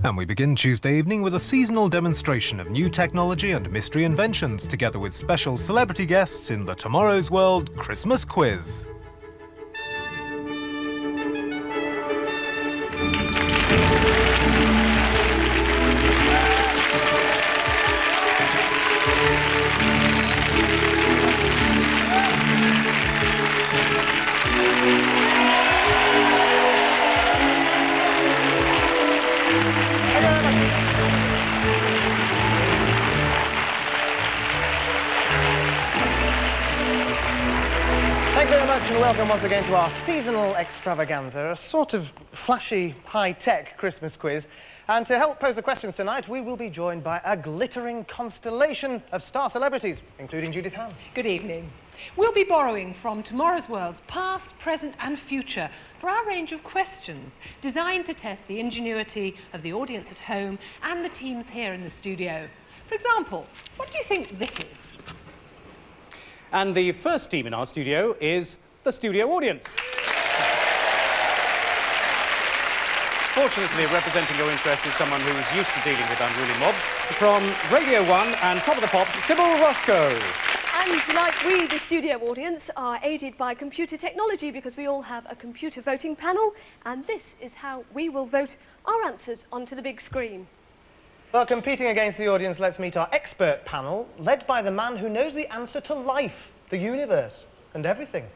And we begin Tuesday evening with a seasonal demonstration of new technology and mystery inventions, together with special celebrity guests in the Tomorrow's World Christmas Quiz. Thank you very much and welcome once again to our seasonal extravaganza, a sort of flashy, high-tech Christmas quiz. And to help pose the questions tonight, we will be joined by a glittering constellation of star celebrities, including Judith Ham. Good evening. We'll be borrowing from Tomorrow's World's past, present and future for our range of questions designed to test the ingenuity of the audience at home and the teams here in the studio. For example, what do you think this is? And the first team in our studio is the studio audience. Fortunately, representing your interests is someone who is used to dealing with unruly mobs. From Radio 1 and Top of the Pops, Sybil Ruscoe. And like we, the studio audience, are aided by computer technology because we all have a computer voting panel, and this is how we will vote our answers onto the big screen. Well, competing against the audience, let's meet our expert panel, led by the man who knows the answer to life, the universe, and everything,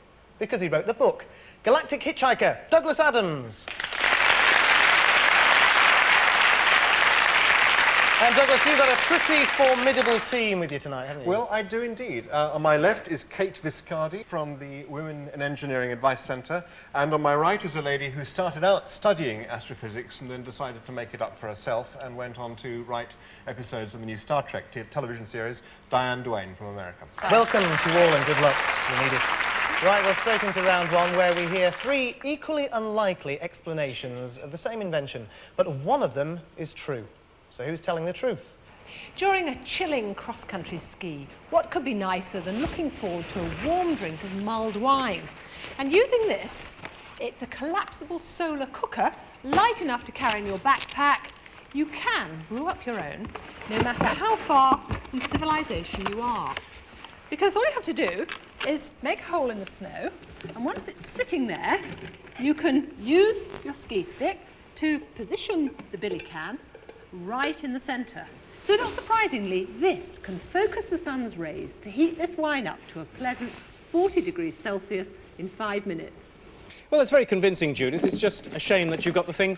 because he wrote the book. Galactic Hitchhiker, Douglas Adams. And Douglas, you've got a pretty formidable team with you tonight, haven't you? Well, I do indeed. On my left is Kate Viscari from the Women in Engineering Advice Centre, and on my right is a lady who started out studying astrophysics and then decided to make it up for herself and went on to write episodes of the new Star Trek television series, Duane from America. Welcome to all and good luck. You need it. Right, well, straight into round one, where we hear three equally unlikely explanations of the same invention, but one of them is true. So who's telling the truth? During a chilling cross-country ski, what could be nicer than looking forward to a warm drink of mulled wine? And using this, it's a collapsible solar cooker, light enough to carry in your backpack. You can brew up your own, no matter how far from civilization you are. Because all you have to do is make a hole in the snow, and once it's sitting there, you can use your ski stick to position the billy can right in the centre. So not surprisingly, this can focus the sun's rays to heat this wine up to a pleasant 40 degrees Celsius in 5 minutes. Well, it's very convincing, Judith. It's just a shame that you got the thing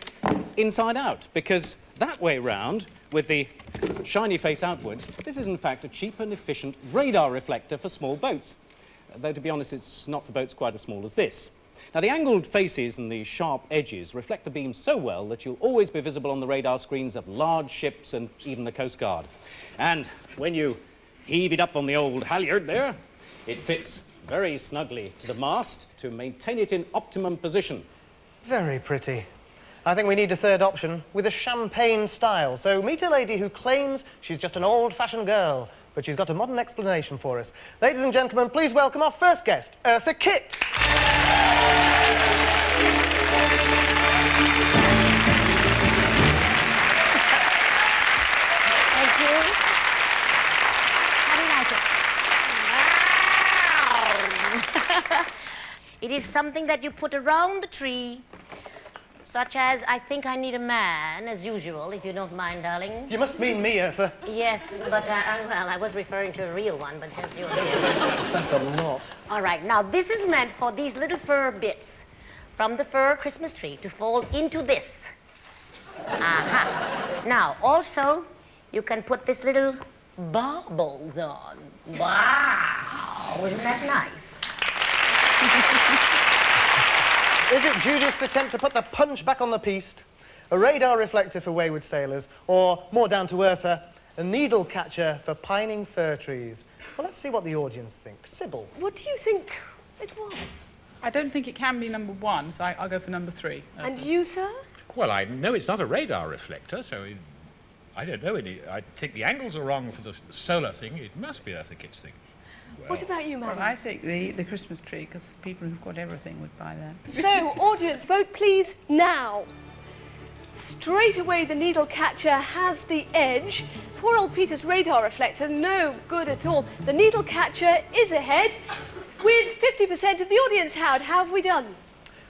inside out, because that way round, with the shiny face outwards, this is in fact a cheap and efficient radar reflector for small boats. Though, to be honest, it's not for boats quite as small as this. Now, the angled faces and the sharp edges reflect the beam so well that you'll always be visible on the radar screens of large ships and even the Coast Guard. And when you heave it up on the old halyard there, it fits very snugly to the mast to maintain it in optimum position. Very pretty. I think we need a third option with a champagne style. So meet a lady who claims she's just an old-fashioned girl, but she's got a modern explanation for us. Ladies and gentlemen, please welcome our first guest, Eartha Kitt. Thank you. How do you like it? It is something that you put around the tree, such as, I think I need a man, as usual, if you don't mind, darling. You must mean me, Eartha. Yes, but, well, I was referring to a real one, but since you're here... Thanks a lot. All right, now, this is meant for these little fur bits from the fir Christmas tree to fall into this. Aha. Now, also, you can put this little baubles on. Wow, isn't that nice? Is it Judith's attempt to put the punch back on the piste, a radar reflector for wayward sailors, or, more down to Eartha, a needle catcher for pining fir trees? Well, let's see what the audience thinks. Sybil. What do you think it was? I don't think it can be number one, so I'll go for number three. And you, sir? Well, I know it's not a radar reflector, so I don't know. I think the angles are wrong for the solar thing. It must be Eartha Kitt's thing. Well, What about you, madam? Well, I think the Christmas tree, because people who've got everything would buy that. So, audience, vote please now. Straight away the needle catcher has the edge. Poor old Peter's radar reflector, no good at all. The needle catcher is ahead with 50% of the audience. Howard, how have we done?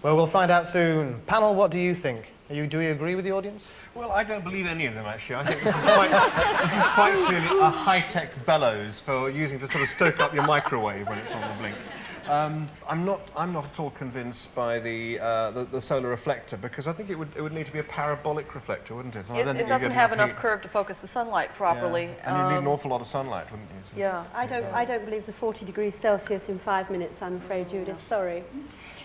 Well, we'll find out soon. Panel, what do you think? Do we agree with the audience? Well, I don't believe any of them, actually. I think this is quite clearly a high-tech bellows for using to sort of stoke up your microwave when it's on the blink. I'm not at all convinced by the solar reflector, because I think it would need to be a parabolic reflector, wouldn't it? It doesn't have enough curve to focus the sunlight properly. Yeah. And you'd need an awful lot of sunlight, wouldn't you? So yeah. I don't believe the 40 degrees Celsius in 5 minutes, I'm afraid, Judith. Sorry.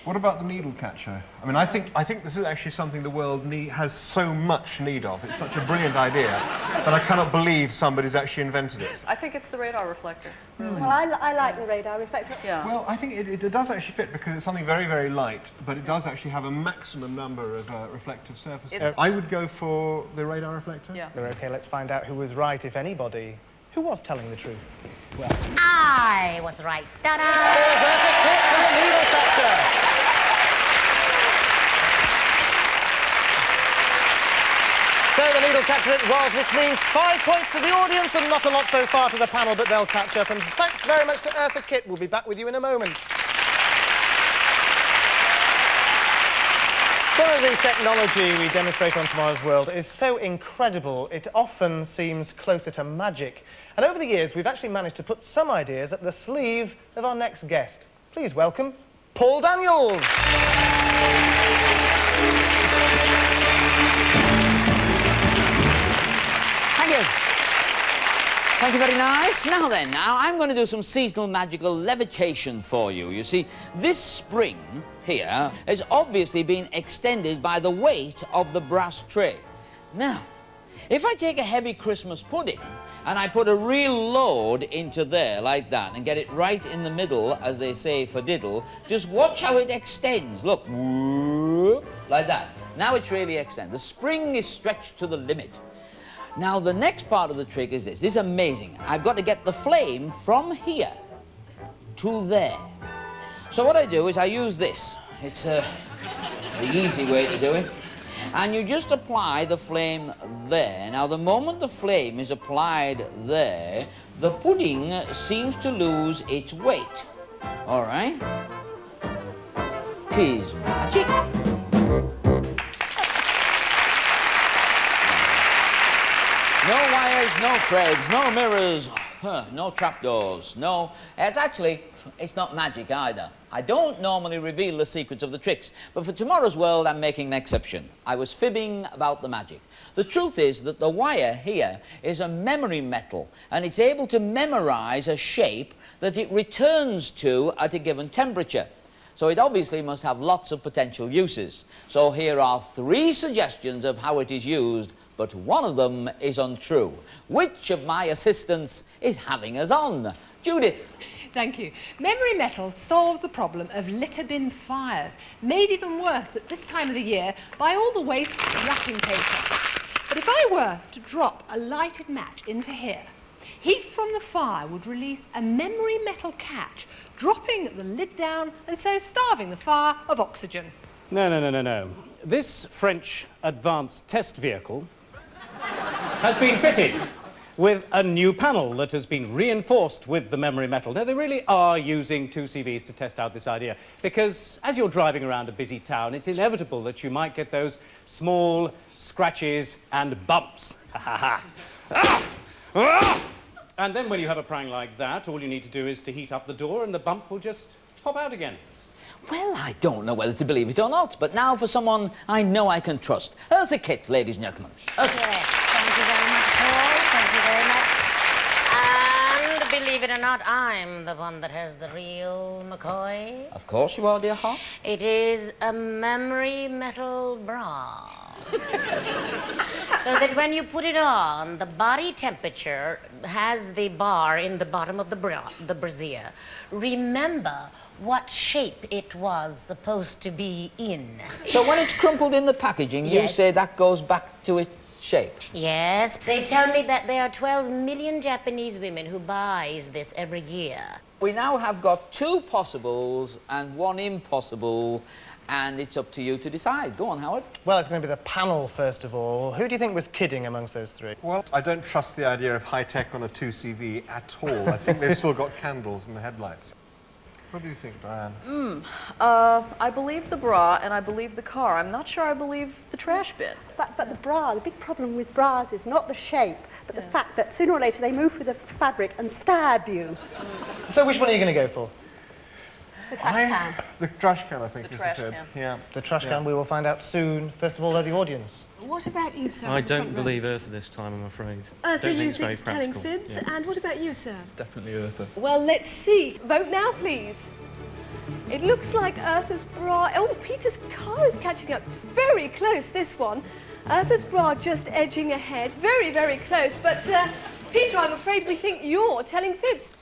What about the needle catcher? I mean, I think this is actually something the world has so much need of. It's such a brilliant idea that I cannot believe somebody's actually invented it. I think it's the radar reflector. Really. Well, I like the radar reflector. Yeah. Well, I think it does actually fit, because it's something very, very light, but it does actually have a maximum number of reflective surfaces. I would go for the radar reflector. Yeah. OK, let's find out who was right, if anybody. Who was telling the truth? Well, I was right. Ta-da! Eartha Kitt for the needle catcher. So the needle catcher it was, which means 5 points to the audience and not a lot so far to the panel, but they'll catch up. And thanks very much to Eartha Kitt. We'll be back with you in a moment. Some of the technology we demonstrate on Tomorrow's World is so incredible, it often seems closer to magic. And over the years, we've actually managed to put some ideas up the sleeve of our next guest. Please welcome Paul Daniels. Thank you. Thank you, very nice. Now then, I'm going to do some seasonal magical levitation for you. You see, this spring here has obviously been extended by the weight of the brass tray. Now, if I take a heavy Christmas pudding and I put a real load into there like that and get it right in the middle, as they say for diddle, just watch how it extends. Look, whoop, like that. Now it's really extended. The spring is stretched to the limit. Now, the next part of the trick is this. This is amazing. I've got to get the flame from here to there. So what I do is I use this. It's the easy way to do it. And you just apply the flame there. Now, the moment the flame is applied there, the pudding seems to lose its weight. All right? 'Tis magic. No wires, no threads, no mirrors, no trapdoors, no... It's not magic either. I don't normally reveal the secrets of the tricks, but for Tomorrow's World, I'm making an exception. I was fibbing about the magic. The truth is that the wire here is a memory metal, and it's able to memorize a shape that it returns to at a given temperature. So it obviously must have lots of potential uses. So here are 3 suggestions of how it is used, but one of them is untrue. Which of my assistants is having us on? Judith. Thank you. Memory metal solves the problem of litter bin fires, made even worse at this time of the year by all the waste wrapping paper. But if I were to drop a lighted match into here, heat from the fire would release a memory metal catch, dropping the lid down and so starving the fire of oxygen. No. This French advanced test vehicle has been fitted with a new panel that has been reinforced with the memory metal. Now, they really are using 2CVs to test out this idea, because as you're driving around a busy town, it's inevitable that you might get those small scratches and bumps. And then when you have a prank like that, all you need to do is to heat up the door and the bump will just pop out again. Well, I don't know whether to believe it or not, but now for someone I know I can trust. Eartha Kitt, ladies and gentlemen. Yes, thank you very much, Paul. Thank you very much. And believe it or not, I'm the one that has the real McCoy. Of course you are, dear heart. It is a memory metal bra. So that when you put it on, the body temperature has the bar in the bottom of the brassiere. Remember what shape it was supposed to be in. So when it's crumpled in the packaging, you say that goes back to its shape? Yes. They tell me that there are 12 million Japanese women who buys this every year. We now have got 2 possibles and 1 impossible, and it's up to you to decide. Go on, Howard. Well, it's going to be the panel, first of all. Who do you think was kidding amongst those 3? Well, I don't trust the idea of high-tech on a 2CV at all. I think they've still got candles in the headlights. What do you think, Diane? I believe the bra and I believe the car. I'm not sure I believe the trash bin. But the bra, the big problem with bras is not the shape, but the fact that sooner or later they move through the fabric and stab you. So which one are you going to go for? The trash can. The trash can, I think, The is trash the third. can. Yeah. The trash can, we will find out soon. First of all, they're the audience. What about you, sir? I don't believe Eartha this time, I'm afraid. Eartha, you it's very think's telling practical. fibs, Yeah. and what about you, sir? Definitely Eartha. Well, let's see. Vote now, please. It looks like Eartha's bra... Oh, Peter's car is catching up. It's very close, this one. Eartha's bra just edging ahead. Very, very close. But, Peter, I'm afraid we think you're telling fibs.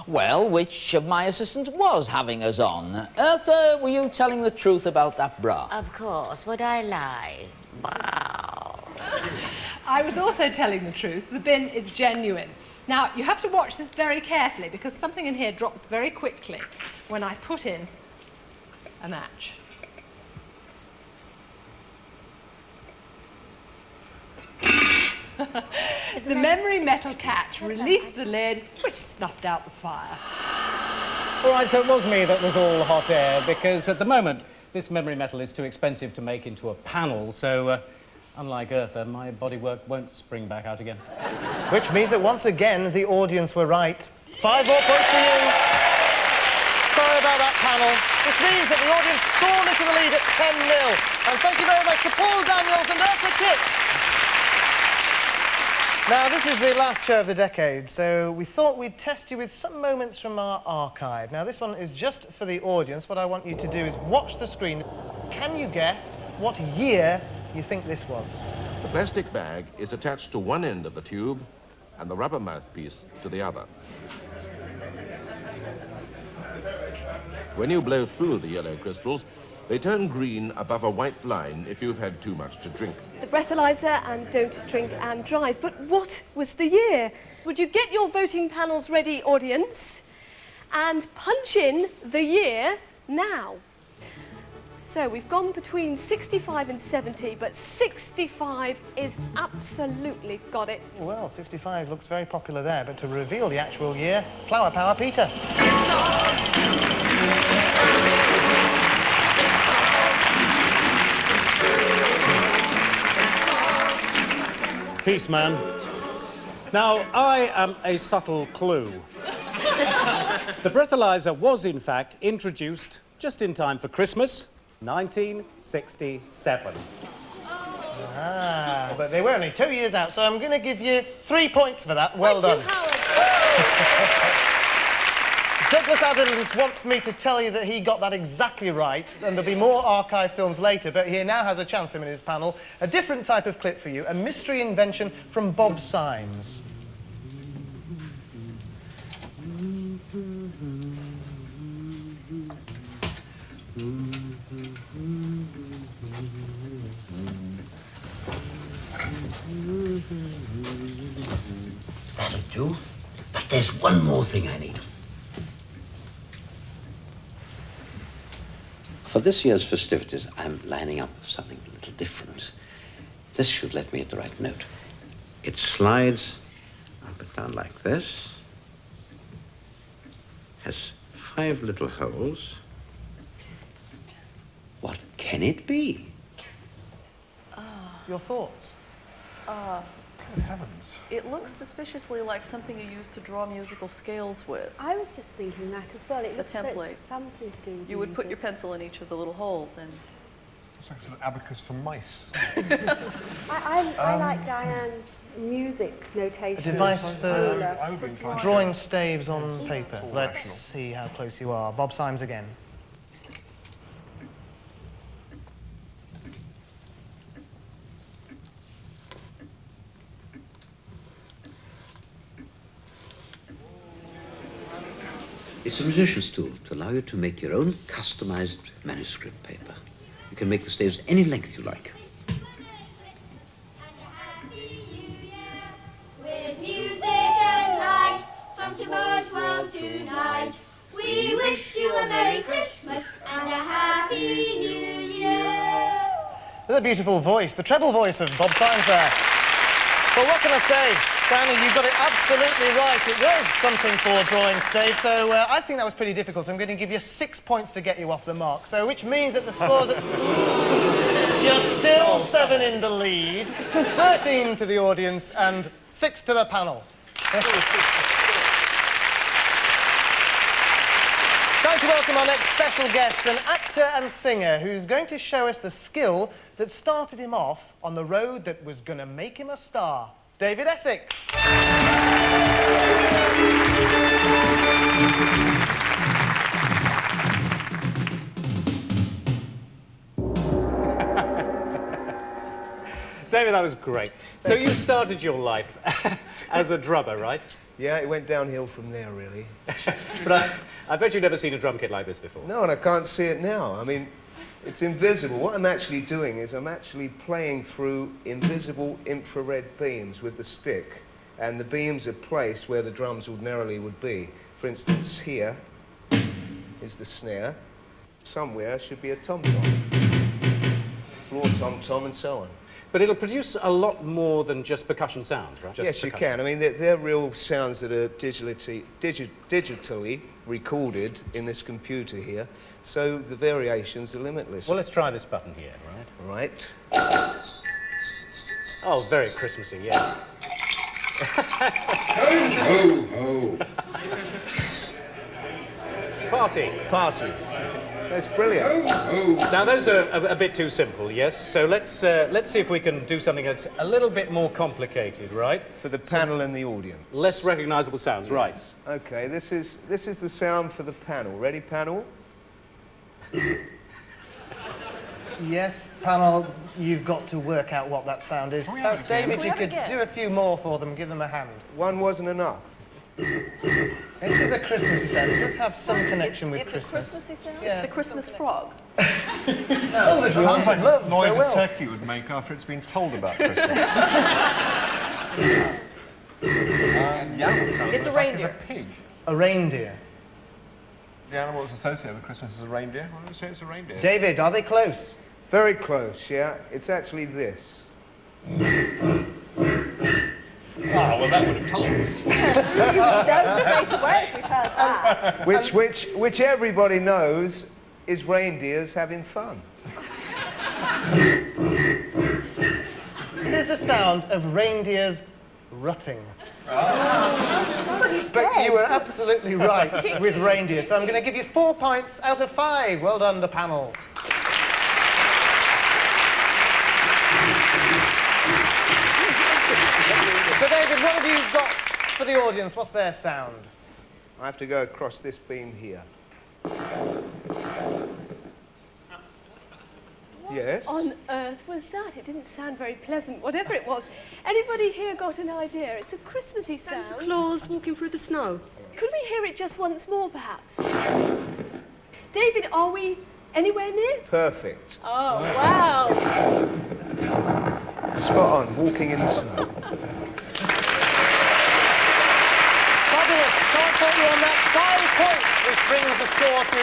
Well, which of my assistants was having us on? Eartha, were you telling the truth about that bra? Of course, would I lie? I was also telling the truth. The bin is genuine. Now, you have to watch this very carefully because something in here drops very quickly when I put in a match. The memory metal catch released the lid, which snuffed out the fire. All right, so it was me that was all hot air, because at the moment, this memory metal is too expensive to make into a panel, so unlike Eartha, my bodywork won't spring back out again. Which means that once again, the audience were right. 5 more points for you. Sorry about that, panel. Which means that the audience stormed into the lead at 10-0. And thank you very much to Paul Daniels and Eartha Kitt. Now, this is the last show of the decade, so we thought we'd test you with some moments from our archive. Now, this one is just for the audience. What I want you to do is watch the screen. Can you guess what year you think this was? The plastic bag is attached to one end of the tube and the rubber mouthpiece to the other. When you blow through the yellow crystals, they turn green above a white line if you've had too much to drink. The breathalyzer and don't drink and drive. But what was the year? Would you get your voting panels ready, audience? And punch in the year now. So we've gone between 65 and 70, but 65 is absolutely got it. Well, 65 looks very popular there, but to reveal the actual year, Flower Power Peter. Peace, man. Now, I am a subtle clue. The breathalyzer was, in fact, introduced just in time for Christmas, 1967. Ah, but they were only 2 years out, so I'm going to give you 3 points for that. Well done. Douglas Adams wants me to tell you that he got that exactly right, and there'll be more archive films later, but he now has a chance, him and his panel. A different type of clip for you, a mystery invention from Bob Symes. That'll do. But there's one more thing I need. For this year's festivities, I'm lining up something a little different. This should let me at the right note. It slides up and down like this. Has 5 little holes. What can it be? Your thoughts? Good heavens. It looks suspiciously like something you use to draw musical scales with. I was just thinking that as well. It A looks template. something to do with You would put your music. pencil in each of the little holes and... It's like sort of abacus for mice. I like Diane's music notation. A device ruler for drawing staves on paper. Let's see how close you are. Bob Symes again. It's a musician's tool to allow you to make your own customized manuscript paper. You can make the staves any length you like. With music and light from tomorrow's world tonight. We wish you a Merry Christmas and a Happy New Year. With a beautiful voice, the treble voice of Bob Symes there. Well, what can I say? Diane, you got it absolutely right. It was something for drawing stage, so I think that was pretty difficult. I'm going to give you 6 points to get you off the mark, so which means that the scores are... You're still 7 in the lead, 13 to the audience and 6 to the panel. Time to welcome our next special guest, an actor and singer who's going to show us the skill that started him off on the road that was going to make him a star. David Essex. David, that was great. So you started your life as a drummer, right? Yeah, it went downhill from there, really. But I bet you've never seen a drum kit like this before. No, and I can't see it now. I mean, it's invisible. What I'm actually doing is I'm actually playing through invisible infrared beams with the stick, and the beams are placed where the drums ordinarily would be. For instance, here is the snare. Somewhere should be a tom-tom, floor tom-tom, and so on. But it'll produce a lot more than just percussion sounds, right? Just yes, percussion. you can. I mean, they're real sounds that are digitally recorded in this computer here, so the variations are limitless. Well, let's try this button here, right? Right. Oh, very Christmassy, yes. Ho, ho, ho. Party. Party. That's brilliant. Now, those are a bit too simple, yes? So let's see if we can do something that's a little bit more complicated, right? For the panel and the audience. Less recognisable sounds, right? Okay, this is the sound for the panel. Ready, panel? Yes, panel, you've got to work out what that sound is. Perhaps, David, you could do a few more for them, give them a hand. One wasn't enough. It is a Christmassy sound. It does have some connection with Christmas. It's a Christmassy sound? Yeah. It's the Christmas frog. Oh, It sounds like love a noise so well. a turkey would make after it's been told about Christmas. The animal sounds It's a like reindeer. It's a pig. A reindeer. The animal that's associated with Christmas is a reindeer. Why don't we say it's a reindeer? David, are they close? Very close, yeah. It's actually this. Ah, well, that would have told us. You know straight away if we've heard that. Which everybody knows is reindeers having fun. It is the sound of reindeers rutting. That's what he said. But you were absolutely right with reindeer, so I'm going to give you 4 points out of 5. Well done, the panel. So, David, what have you got for the audience? What's their sound? I have to go across this beam here. Yes? On earth was that? It didn't sound very pleasant, whatever it was. Anybody here got an idea? It's a Christmassy sound. Santa Claus walking through the snow. Could we hear it just once more, perhaps? David, are we anywhere near? Perfect. Oh, wow. Spot on, walking in the snow. Fabulous. Can't fault you on that. 5 points, which brings the score to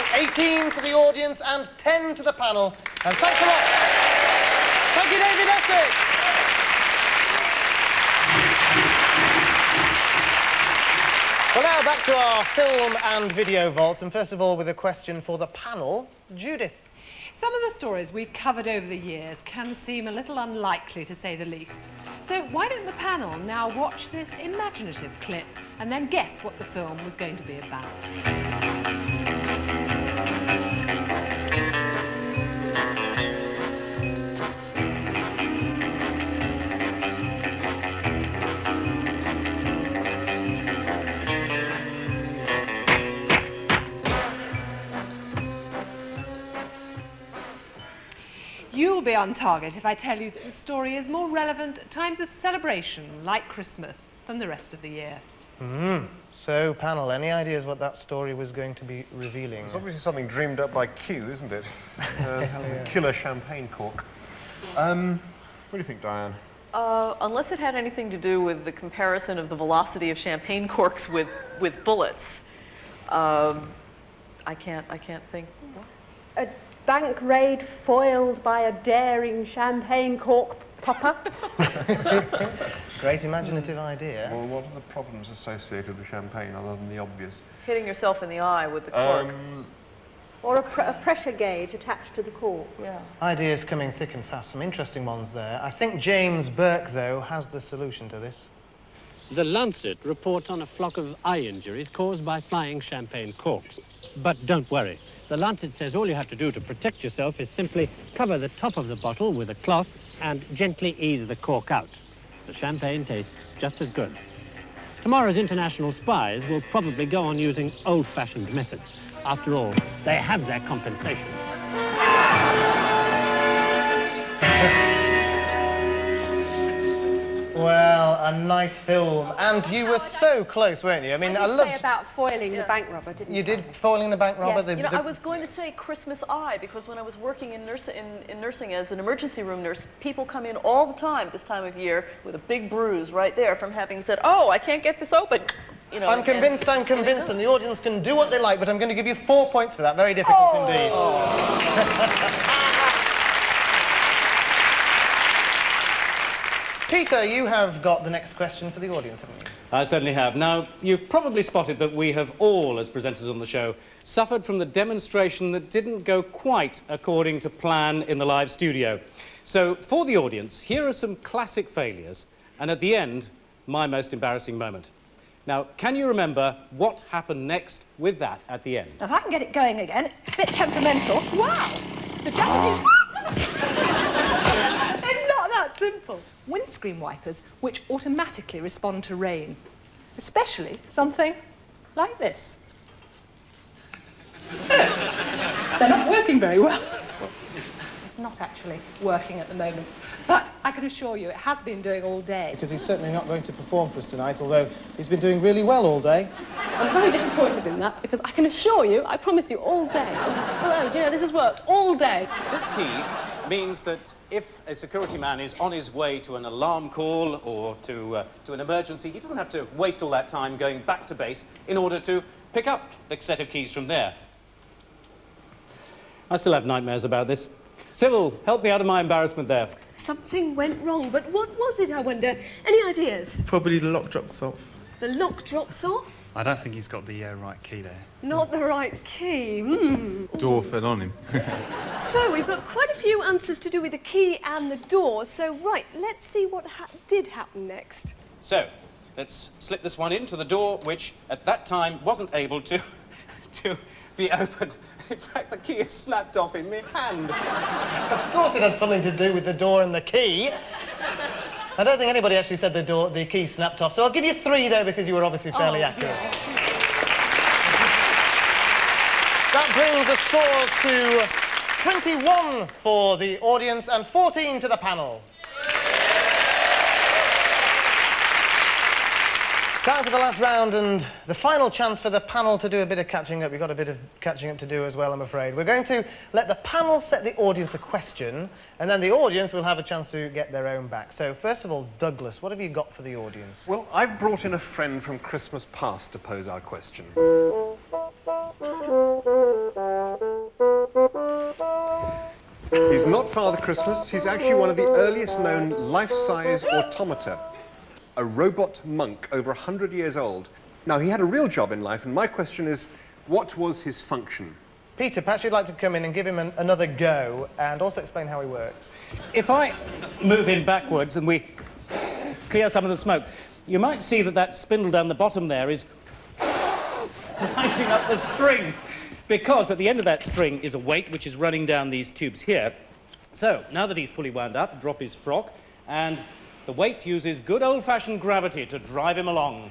18 for the audience and 10 to the panel. And thanks a lot. Thank you, David Essex. Well, now back to our film and video vaults, and first of all with a question for the panel, Judith. Some of the stories we've covered over the years can seem a little unlikely, to say the least. So why don't the panel now watch this imaginative clip and then guess what the film was going to be about? You'll be on target if I tell you that the story is more relevant at times of celebration, like Christmas, than the rest of the year. So, panel, any ideas what that story was going to be revealing? It's obviously something dreamed up by Q, isn't it? Killer champagne cork. What do you think, Diane? Unless it had anything to do with the comparison of the velocity of champagne corks with bullets. I can't think. A bank raid foiled by a daring champagne cork popper. Great imaginative idea. Well, what are the problems associated with champagne other than the obvious? Hitting yourself in the eye with the cork. Or a pressure gauge attached to the cork. Yeah. Ideas coming thick and fast. Some interesting ones there. I think James Burke, though, has the solution to this. The Lancet reports on a flock of eye injuries caused by flying champagne corks. But don't worry. The Lancet says all you have to do to protect yourself is simply cover the top of the bottle with a cloth and gently ease the cork out. The champagne tastes just as good. Tomorrow's international spies will probably go on using old-fashioned methods. After all, they have their compensation. Well, a nice film. And you were so close, weren't you? I mean, I did loved... say about foiling the bank robber, didn't you? You did foiling the bank robber? Yes. I was going to say Christmas eye, because when I was working in nursing as an emergency room nurse, people come in all the time this time of year with a big bruise right there from having said, oh, I can't get this open. You know, I'm convinced, and the audience can do what they like, but I'm going to give you 4 points for that. Very difficult indeed. Peter, you have got the next question for the audience, haven't you? I certainly have. Now, you've probably spotted that we have all, as presenters on the show, suffered from the demonstration that didn't go quite according to plan in the live studio. So, for the audience, here are some classic failures, and at the end, my most embarrassing moment. Now, can you remember what happened next with that at the end? Now, if I can get it going again, it's a bit temperamental. Wow! The Japanese... It's not that simple. Windscreen wipers, which automatically respond to rain. Especially something like this. They're not working very well. It's not actually working at the moment. But I can assure you it has been doing all day. Because he's certainly not going to perform for us tonight, although he's been doing really well all day. I'm very disappointed in that, because I can assure you, I promise you, all day. Hello, do you know, this has worked all day. This key means that if a security man is on his way to an alarm call or to an emergency, he doesn't have to waste all that time going back to base in order to pick up the set of keys from there. I still have nightmares about this. Sybil, help me out of my embarrassment there. Something went wrong, but what was it, I wonder? Any ideas? Probably the lock drops off. The lock drops off? I don't think he's got the right key there. Not the right key. Door fell on him. So, we've got quite a few answers to do with the key and the door. So, right, let's see what did happen next. So, let's slip this one into the door, which at that time wasn't able to be opened. In fact, the key is snapped off in my hand. Of course it had something to do with the door and the key. I don't think anybody actually said the key snapped off, so I'll give you 3, though, because you were obviously fairly accurate. Yeah. That brings the scores to 21 for the audience and 14 to the panel. Time for the last round and the final chance for the panel to do a bit of catching up. We've got a bit of catching up to do as well, I'm afraid. We're going to let the panel set the audience a question, and then the audience will have a chance to get their own back. So, first of all, Douglas, what have you got for the audience? Well, I've brought in a friend from Christmas past to pose our question. He's not Father Christmas. He's actually one of the earliest known life-size automata. A robot monk over 100 years old. Now, he had a real job in life, and my question is, what was his function? Peter, perhaps you'd like to come in and give him another go, and also explain how he works. If I move him backwards and we clear some of the smoke, you might see that spindle down the bottom there is winding up the string, because at the end of that string is a weight which is running down these tubes here. So, now that he's fully wound up, drop his frock, and the weight uses good old-fashioned gravity to drive him along.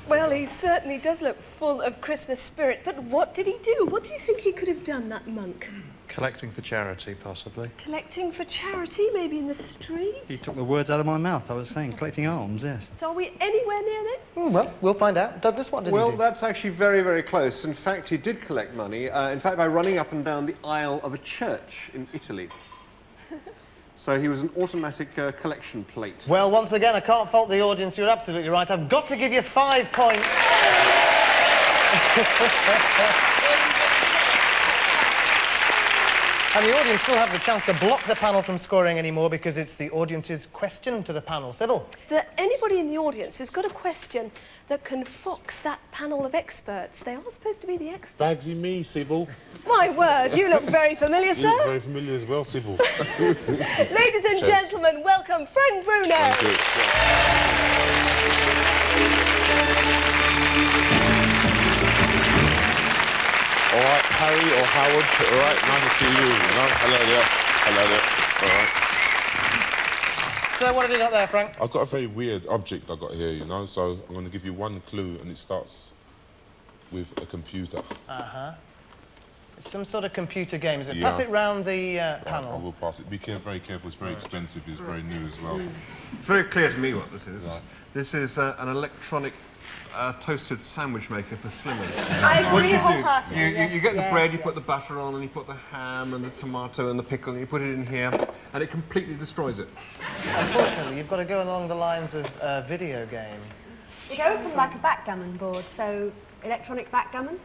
Well, he certainly does look full of Christmas spirit, but what did he do? What do you think he could have done, that monk? Collecting for charity, possibly. Collecting for charity, maybe in the street? You took the words out of my mouth. I was saying collecting alms, yes. So are we anywhere near there? Well, we'll find out. Douglas, what did he do? Well, that's actually very, very close. In fact, he did collect money, in fact, by running up and down the aisle of a church in Italy. So he was an automatic collection plate. Well, once again, I can't fault the audience. You're absolutely right. I've got to give you 5 points. And the audience still have the chance to block the panel from scoring anymore because it's the audience's question to the panel. Sybil? Is there anybody in the audience who's got a question that can fox that panel of experts? They are supposed to be the experts. Bagsy me, Sybil. My word, you look very familiar, You sir. look very familiar as well, Sybil. Ladies and Cheers. gentlemen, welcome Frank Bruno. Thank you. All right, Harry or Howard, all right, nice to see you, know? Hello there, all right. So what have you got there, Frank? I've got a very weird object I've got here, you know, so I'm going to give you one clue, and it starts with a computer. Uh-huh. It's some sort of computer game, is it? Yeah. Pass it round the I panel. will pass it. Be very careful, it's very expensive, it's very new as well. It's very clear to me what this is. Right. This is an electronic toasted sandwich maker for slimmers. I What do agree you do? wholeheartedly, You get the yes, bread, yes, you put the batter on, and you put the ham and the tomato and the pickle, and you put it in here, and it completely destroys it. Unfortunately, you've got to go along the lines of a video game. It opened like a backgammon board, so electronic backgammon?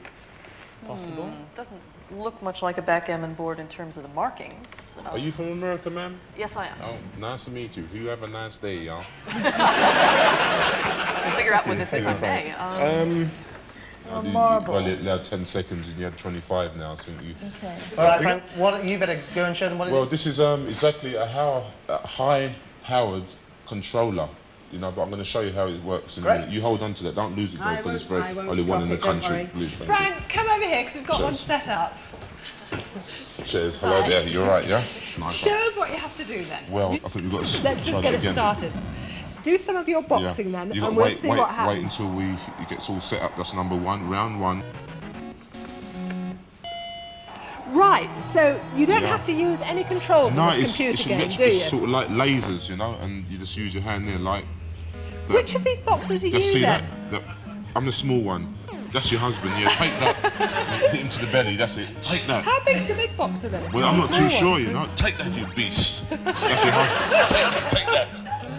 Possible. Doesn't look much like a backgammon board in terms of the markings. Are you from America, ma'am? Yes, I am. Oh, nice to meet you. You have a nice day, y'all. I'll figure out what this is, I may. Well, you allowed 10 seconds and you had 25 now, so you... Okay. All right, Frank, you better go and show them what it is. Well, this is exactly a high-powered controller, you know, but I'm going to show you how it works in a minute. You hold on to that, don't lose it though, because it's very only one in the country. Please, thank you. Frank, come over here, because we've got one Cheers. set up. Cheers, hello there, you're right, yeah? Nice. Show us what you have to do then. Well, I think we've got to Let's try just that get it again. started. Do some of your boxing then, You and got we'll wait, see wait, what happens. wait until it gets all set up. That's number one, round one. Right, so you don't Yeah. have to use any controls No, in this computer game, do it's you? sort of like lasers, you know, and you just use your hand there like... that. Which of these boxes are you Just see then? that? I'm the small one. That's your husband, yeah, take that. Hit him to the belly, that's it. Take that. How big's the big boxer then? Well, I'm The not too small sure, one? you know. Take that, you beast. That's your husband.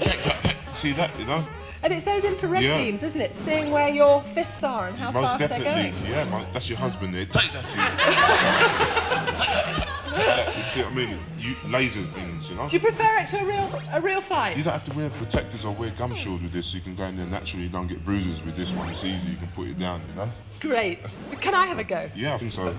Take that. See that, you know? And it's those infrared Yeah. beams, isn't it? Seeing where your fists are and how Most fast they're definitely, going. yeah, that's your husband there. Take that, Take that, you see what I mean? Laser things, you know? Do you prefer it to a real fight? You don't have to wear protectors or wear gum shields with this, so you can go in there naturally, you don't get bruises with this one. It's easy, you can put it down, you know? Great. Can I have a go? Yeah, I think so.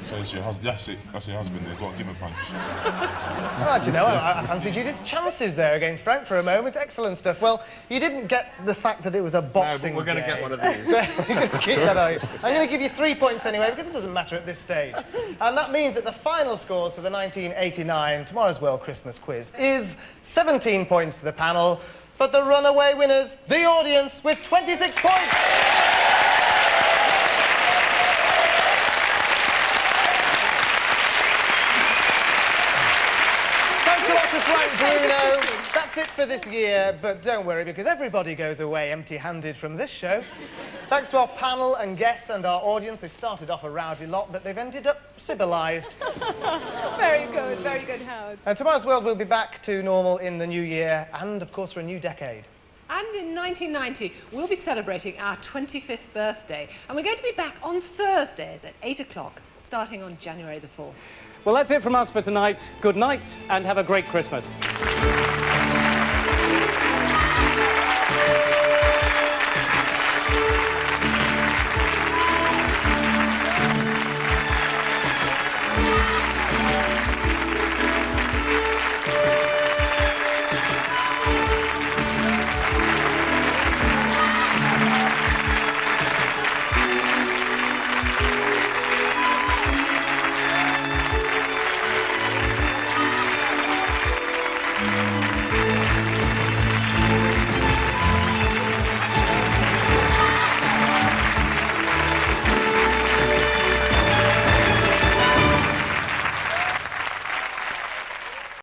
So it's your husband, that's your husband there, go on, give him a punch. Oh, do you know, I fancied Judith's chances there against Frank for a moment. Excellent stuff. Well, you didn't get the fact that it was a boxing No, but we're going to get one of these. So you're going to keep that eye. I'm going to give you 3 points anyway, because it doesn't matter at this stage. And that means that the final scores for the 1989 Tomorrow's World Christmas Quiz is 17 points to the panel, but the runaway winners, the audience, with 26 points. Frank Bruno. That's it for this year, but don't worry, because everybody goes away empty-handed from this show. Thanks to our panel and guests and our audience. They started off a rowdy lot, but they've ended up civilised. Very good, Howard. And Tomorrow's World will be back to normal in the new year, and, of course, for a new decade. And in 1990, we'll be celebrating our 25th birthday, and we're going to be back on Thursdays at 8 o'clock, starting on January the 4th. Well, that's it from us for tonight. Good night, and have a great Christmas.